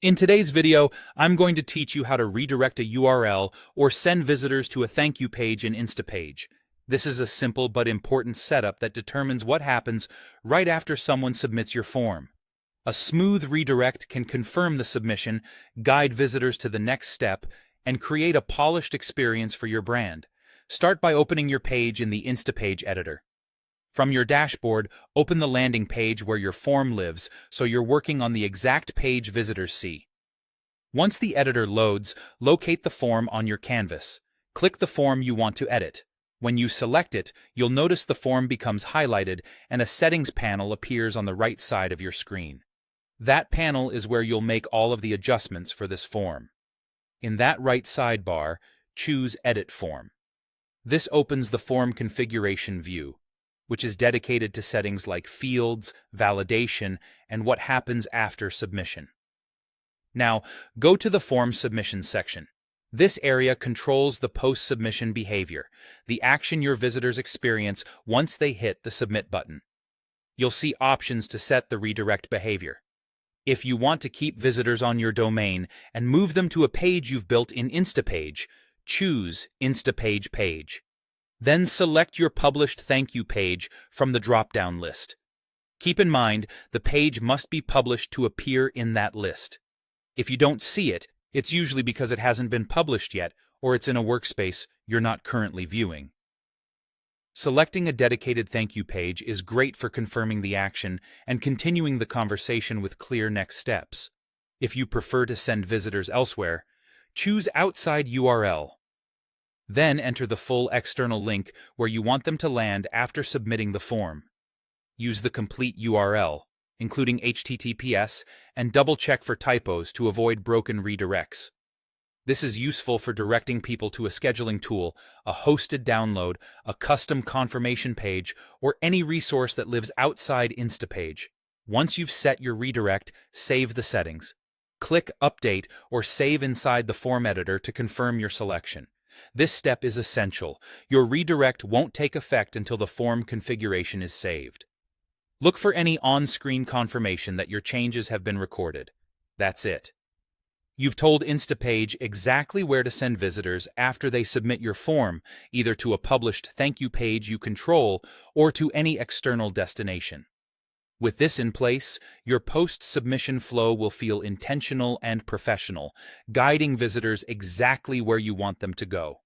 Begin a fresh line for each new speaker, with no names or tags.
In today's video, I'm going to teach you how to redirect a URL or send visitors to a thank you page in Instapage. This is a simple but important setup that determines what happens right after someone submits your form. A smooth redirect can confirm the submission, guide visitors to the next step, and create a polished experience for your brand. Start by opening your page in the Instapage editor. From your dashboard, open the landing page where your form lives so you're working on the exact page visitors see. Once the editor loads, locate the form on your canvas. Click the form you want to edit. When you select it, you'll notice the form becomes highlighted and a settings panel appears on the right side of your screen. That panel is where you'll make all of the adjustments for this form. In that right sidebar, choose Edit Form. This opens the form configuration view, which is dedicated to settings like fields, validation, and what happens after submission. Now, go to the form submission section. This area controls the post-submission behavior, the action your visitors experience once they hit the submit button. You'll see options to set the redirect behavior. If you want to keep visitors on your domain and move them to a page you've built in Instapage, choose Instapage Page. Then select your published thank you page from the drop-down list. Keep in mind, the page must be published to appear in that list. If you don't see it, it's usually because it hasn't been published yet, or it's in a workspace you're not currently viewing. Selecting a dedicated thank you page is great for confirming the action and continuing the conversation with clear next steps. If you prefer to send visitors elsewhere, choose Outside URL. Then enter the full external link where you want them to land after submitting the form. Use the complete URL, including HTTPS, and double-check for typos to avoid broken redirects. This is useful for directing people to a scheduling tool, a hosted download, a custom confirmation page, or any resource that lives outside Instapage. Once you've set your redirect, save the settings. Click Update or Save inside the form editor to confirm your selection. This step is essential. Your redirect won't take effect until the form configuration is saved. Look for any on-screen confirmation that your changes have been recorded. That's it. You've told Instapage exactly where to send visitors after they submit your form, either to a published thank you page you control or to any external destination. With this in place, your post-submission flow will feel intentional and professional, guiding visitors exactly where you want them to go.